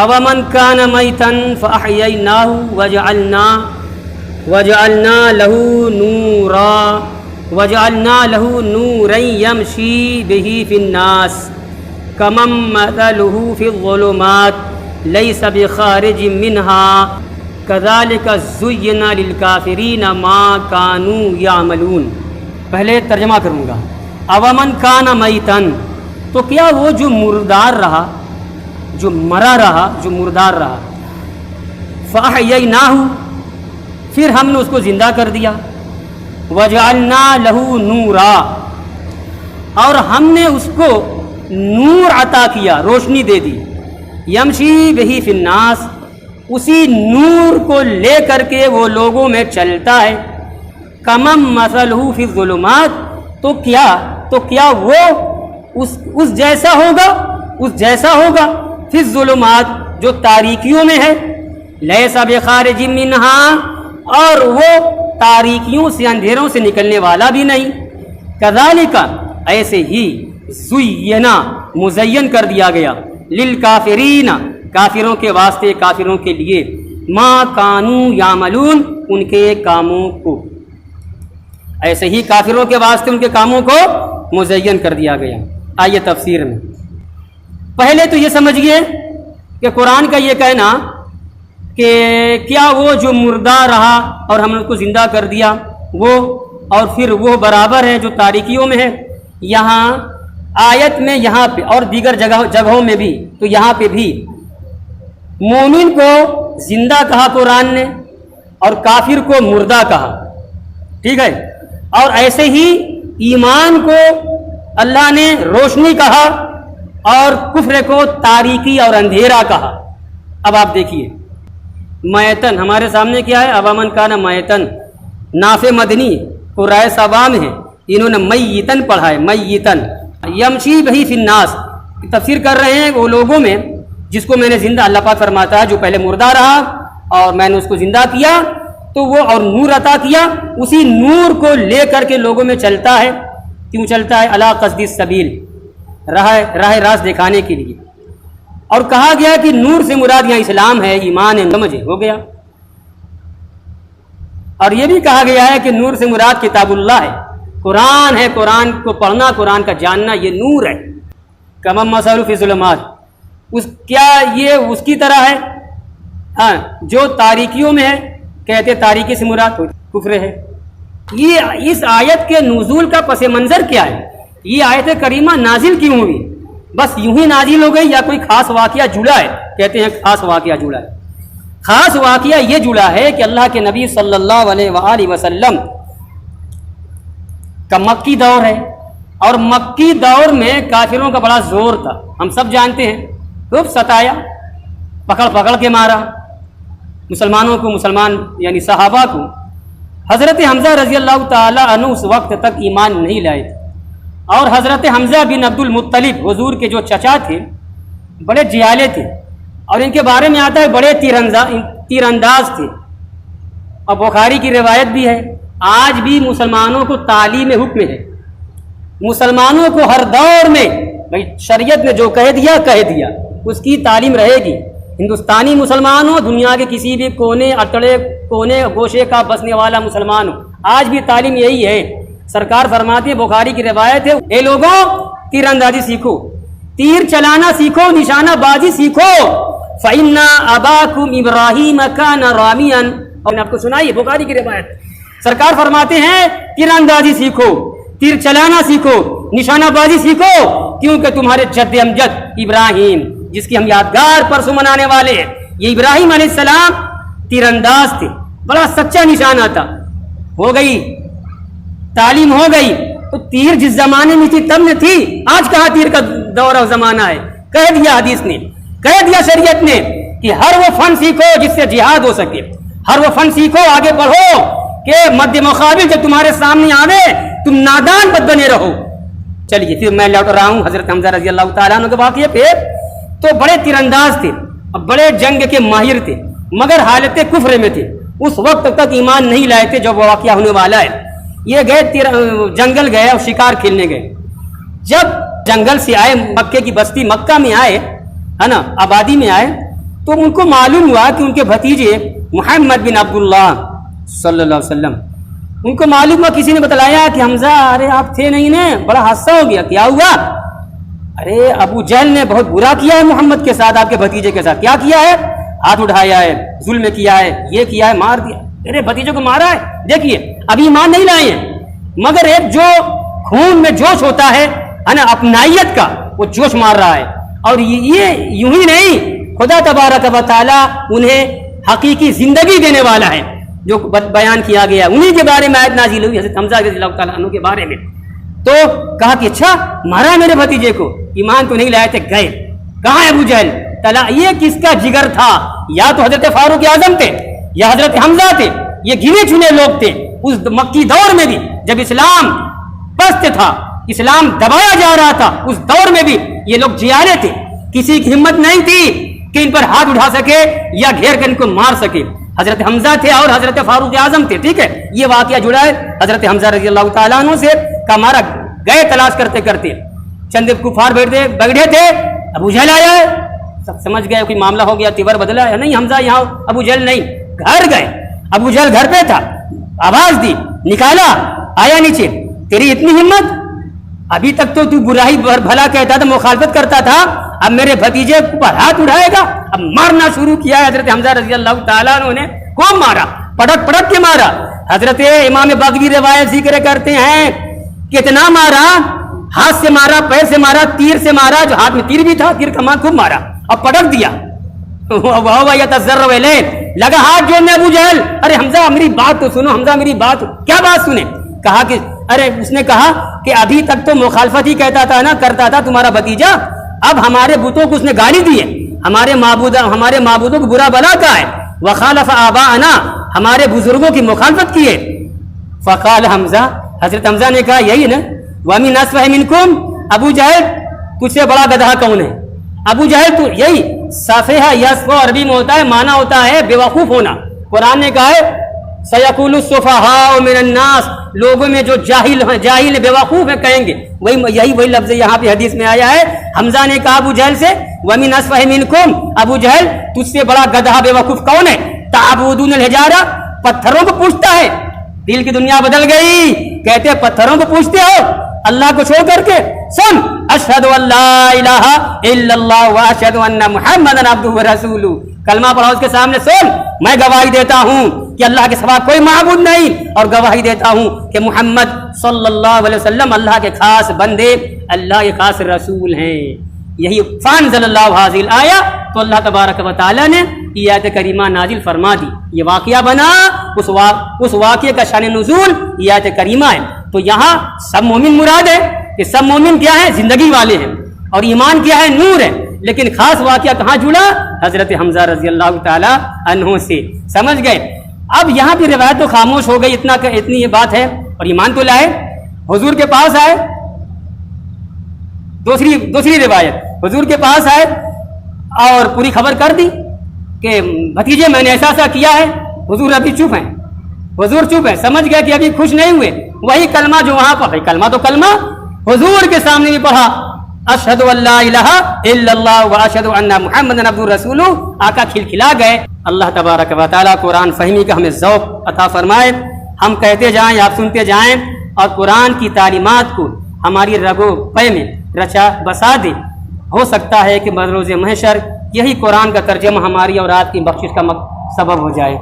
اومن کان میتن فاحییناہ وجعلنا له نورا یمشی بہ فی الناس کمن مثلہ فی الظلمات لیس بخارج منہا کذالک زین للکافرین ما کانوا یعملون۔ پہلے ترجمہ کروں گا۔ اومن کان میتن، تو کیا وہ جو مردار رہا، جو مرا رہا، جو مردار رہا، فاحییناہ، پھر ہم نے اس کو زندہ کر دیا، وجعلنا لہ نورا، اور ہم نے اس کو نور عطا کیا، روشنی دے دی، یمشی بہ فی الناس، اسی نور کو لے کر کے وہ لوگوں میں چلتا ہے، کمن مثلہ فی الظلمات، تو کیا وہ اس جیسا ہوگا فی الظلمات، جو تاریکیوں میں ہے، لیس بخارج منہا، اور وہ تاریکیوں سے، اندھیروں سے نکلنے والا بھی نہیں، کذالک، ایسے ہی، زینا، مزین کر دیا گیا، للکافرین، کافروں کے واسطے، کافروں کے لیے، ما کانوا یعملون، ان کے کاموں کو، ایسے ہی کافروں کے واسطے ان کے کاموں کو مزین کر دیا گیا۔ آئیے تفسیر میں، پہلے تو یہ سمجھیے کہ قرآن کا یہ کہنا کہ کیا وہ جو مردہ رہا اور ہم نے اس کو زندہ کر دیا وہ، اور پھر وہ برابر ہے جو تاریکیوں میں ہے، یہاں آیت میں، یہاں پہ اور دیگر جگہوں میں بھی، تو یہاں پہ بھی مومن کو زندہ کہا قرآن نے، اور کافر کو مردہ کہا، ٹھیک ہے، اور ایسے ہی ایمان کو اللہ نے روشنی کہا اور کفر کو تاریکی اور اندھیرا کہا۔ اب آپ دیکھیے، میتن ہمارے سامنے کیا ہے، اومن کان میتن، نافع مدنی قرائے صبا میں ہے، انہوں نے میتن پڑھا ہے، میتن، یمشی بہ فی الناس، تفسیر کر رہے ہیں وہ لوگوں میں جس کو میں نے زندہ، اللہ پاک فرماتا ہے جو پہلے مردہ رہا اور میں نے اس کو زندہ کیا، تو وہ اور نور عطا کیا، اسی نور کو لے کر کے لوگوں میں چلتا ہے۔ کیوں چلتا ہے؟ علی قصد السبیل، راہ راست دکھانے کے لیے، اور کہا گیا کہ نور سے مراد یہاں اسلام ہے، ایمان ہے، سمجھے ہو گیا، اور یہ بھی کہا گیا ہے کہ نور سے مراد کتاب اللہ ہے، قرآن ہے، قرآن کو پڑھنا، قرآن کا جاننا، یہ نور ہے۔ کمن مثلہ فی الظلمات، کیا یہ اس کی طرح ہے؟ ہاں، جو تاریکیوں میں ہے، کہتے تاریکی سے مراد کفر ہے۔ یہ اس آیت کے نزول کا پس منظر کیا ہے؟ یہ آیت کریمہ نازل کیوں ہوئی؟ بس یوں ہی نازل ہو گئی یا کوئی خاص واقعہ جڑا ہے؟ کہتے ہیں خاص واقعہ جڑا ہے۔ خاص واقعہ یہ جڑا ہے کہ اللہ کے نبی صلی اللہ علیہ وآلہ وسلم کا مکی دور ہے، اور مکی دور میں کافروں کا بڑا زور تھا، ہم سب جانتے ہیں، خوب ستایا، پکڑ کے مارا مسلمانوں کو، یعنی صحابہ کو۔ حضرت حمزہ رضی اللہ تعالی عنہ اس وقت تک ایمان نہیں لائے تھے، اور حضرت حمزہ بن عبد المطلب حضور کے جو چچا تھے، بڑے جیالے تھے، اور ان کے بارے میں آتا ہے بڑے تیر انداز تھے، اور بخاری کی روایت بھی ہے، آج بھی مسلمانوں کو تعلیم حکم ہے، مسلمانوں کو ہر دور میں بھائی شریعت نے جو کہہ دیا اس کی تعلیم رہے گی۔ ہندوستانی مسلمان ہو، دنیا کے کسی بھی کونے اٹڑے کونے گوشے کا بسنے والا مسلمان ہو، آج بھی تعلیم یہی ہے۔ سرکار فرماتی ہے، بخاری کی روایت ہے، اے لوگوں تیر اندازی سیکھو، تیر چلانا سیکھو، نشانہ بازی سیکھو، فإن أباكم إبراهيم كان راميا، اور میں نے آپ کو سنائی ہے بخاری کی روایت، سرکار فرماتے ہیں تیر اندازی سیکھو، تیر چلانا سیکھو، نشانہ بازی سیکھو، کیونکہ تمہارے جد امجد ابراہیم، جس کی ہم یادگار پرسوں منانے والے ہیں، یہ ابراہیم علیہ السلام تیر انداز تھے، بڑا سچا نشانہ تھا۔ ہو گئی تعلیم، ہو گئی تو تیر جس زمانے میں تھی تب میں تھی، آج کہاں تیر کا دور اور زمانہ ہے؟ کہہ دیا حدیث نے، کہہ دیا شریعت نے کہ ہر وہ فن سیکھو جس سے جہاد ہو سکے، ہر وہ فن سیکھو، آگے بڑھو کہ مد مقابل جب تمہارے سامنے آوے تم نادان بد بنے رہو۔ چلیے پھر میں لوٹ رہا ہوں حضرت حمزہ رضی اللہ تعالیٰ عنہ کے واقعے پہ۔ تو بڑے تیر انداز تھے، بڑے جنگ کے ماہر تھے، مگر حالت کفر میں تھے، اس وقت تک ایمان نہیں لائے تھے جب وہ واقعہ ہونے والا ہے۔ یہ گئے جنگل گئے اور شکار کھیلنے گئے، جب جنگل سے آئے، مکے کی بستی مکہ میں آئے، ہے نا، آبادی میں آئے، تو ان کو معلوم ہوا کہ ان کے بھتیجے محمد بن عبداللہ صلی اللہ علیہ وسلم، ان کو معلوم ہوا، کسی نے بتلایا کہ حمزہ ارے آپ تھے نہیں نا، بڑا حادثہ ہو گیا، کیا ہوا؟ ارے ابو جہل نے بہت برا کیا ہے محمد کے ساتھ، آپ کے بھتیجے کے ساتھ۔ کیا کیا ہے؟ ہاتھ اٹھایا ہے، ظلم کیا ہے، یہ کیا ہے، مار دیا، میرے بھتیجے کو مارا ہے۔ دیکھیے ابھی ایمان نہیں لائے ہیں، مگر ایک جو خون میں جوش ہوتا ہے نا اپنائیت کا، وہ جوش مار رہا ہے۔ اور یہ یوں ہی نہیں، خدا تبارک و تعالی انہیں حقیقی زندگی دینے والا ہے، جو بیان کیا گیا، انہی کے بارے میں آیت نازل ہوئی حضرت حمزہ رضی اللہ تعالیٰ عنہ کے بارے میں۔ تو کہا کہ اچھا مارا میرے بھتیجے کو، ایمان تو نہیں لائے تھے، گئے کہاں ہے ابو جہل؟ یہ کس کا جگر تھا؟ یا تو حضرت فاروق اعظم تھے یا حضرت حمزہ تھے، یہ گنے چنے لوگ تھے اس مکی دور میں بھی، جب اسلام پست تھا، اسلام دبایا جا رہا تھا، اس دور میں بھی یہ لوگ جیالے تھے، کسی کی ہمت نہیں تھی کہ ان پر ہاتھ اٹھا سکے یا گھیر کر ان کو مار سکے۔ حضرت حمزہ تھے اور حضرت فاروق اعظم تھے، ٹھیک ہے، یہ واقعہ جڑا ہے حضرت حمزہ رضی اللہ تعالیٰ عنہ سے، کا مارا گئے تلاش کرتے کرتے، چند کفار بگڑے تھے، ابو جہل آیا ہے، سب سمجھ گئے کوئی معاملہ ہو گیا، تیور بدلا ہے، نہیں حمزہ یہاں، ابو جہل نہیں، گھر گئے، ابو جہل گھر پہ تھا، آواز دی، نکالا، آیا نیچے، تیری اتنی ہمت، ابھی تک تو برائی بھلا کہتا تھا، مخالفت کرتا تھا، اب میرے بھتیجے پر ہاتھ اٹھائے گا؟ اب مارنا شروع کیا ہے حضرت حمزہ رضی اللہ تعالیٰ عنہ نے، کو مارا، پٹک پٹک کے مارا۔ حضرت امام بغوی روایت ذکر کرتے ہیں کتنا مارا، ہاتھ سے مارا، پیر سے مارا، تیر سے مارا، جو ہاتھ میں تیر بھی تھا، تیر کمان خوب مارا اور پٹک دیا، لگا ہاتھ جوڑنے ابو جہل، ارے حمزہ میری بات تو سنو، حمزہ میری بات، کیا بات سنے؟ کہا کہ ارے اس نے کہا کہ ابھی تک تو مخالفت ہی کہتا تھا نا، کرتا تھا تمہارا بھتیجا، اب ہمارے بتوں کو اس نے گالی دی ہے، ہمارے معبودوں کو برا بلا کہا ہے، وخالف آباءنا، ہمارے بزرگوں کی مخالفت کی ہے۔ فقال حمزہ، حضرت حمزہ نے کہا یہی نا، وَمِنْ أَسْفَهِ مِنْكُمْ، ابو جہل تجھ سے بڑا گدھا کون ہے؟ ابو جہل تو یہی صافحہ یسفہ عربی میں ہوتا ہے، معنی ہوتا ہے بے وقوف ہونا۔ قرآن نے کہا ہے سَيَقُولُ السُّفَهَاءُ مِنَ النَّاسِ، لوگوں میں جو جاہل بے وقوف ہے کہیں گے، وہی لفظ یہاں پہ حدیث میں آیا ہے۔ حمزہ نے کہا ابو جہل سے وَمِنْ أَسْفَهِ مِنْكُمْ، ابو جہل تجھ سے بڑا گدھا بے وقوف کون ہے؟ تَعْبُدُونَ الْحِجَارَةَ، پتھروں کو پوچھتا ہے، دل کی دنیا بدل گئی، کہتے ہیں پتھروں کو پوچھتے ہو اللہ کو چھوڑ کر کے۔ سن، اشہد ان لا الہ الا اللہ واشہد ان محمدا عبدہ ورسولہ، کلمہ پڑھا اس کے سامنے، سن میں گواہی دیتا ہوں کہ اللہ کے سوا کوئی معبود نہیں، اور گواہی دیتا ہوں کہ محمد صلی اللہ علیہ وسلم اللہ کے خاص بندے، اللہ کے خاص رسول ہیں۔ یہی فانزل اللہ حاضل آیا، تو اللہ تبارک و تعالی نے یہ آیت کریمہ نازل فرما دی، یہ واقعہ بنا، اس واقعے کا شان نزول یہ آیت کریمہ ہے۔ تو یہاں سب مومن مراد ہے کہ سب مومن کیا ہے؟ زندگی والے ہیں، اور ایمان کیا ہے؟ نور ہے، لیکن خاص واقعہ کہاں جڑا؟ حضرت حمزہ رضی اللہ تعالی عنہ سے، سمجھ گئے؟ اب یہاں پہ روایت تو خاموش ہو گئی، اتنی یہ بات ہے، اور ایمان تو لائے، حضور کے پاس آئے، دوسری روایت، حضور کے پاس آئے اور پوری خبر کر دی کہ بھتیجے میں نے ایسا کیا ہے، حضور ابھی چپ ہیں، حضور چپ ہے، سمجھ گیا کہ ابھی خوش نہیں ہوئے، وہی کلمہ جو وہاں پڑھا، کلمہ تو کلمہ حضور کے سامنے بھی پڑھا، اشہد ان لا الہ الا اللہ واشہد ان محمدا عبدہ ورسولہ، آقا کھلکھلا گئے۔ اللہ تبارک و تعالیٰ قرآن فہمی کا ہمیں ذوق عطا فرمائے، ہم کہتے جائیں، آپ سنتے جائیں، اور قرآن کی تعلیمات کو ہماری رگو پے میں رچا بسا دے۔ ہو سکتا ہے کہ بروز محشر یہی قرآن کا ترجمہ ہماری اور آپ کی بخشش کا سبب ہو جائے۔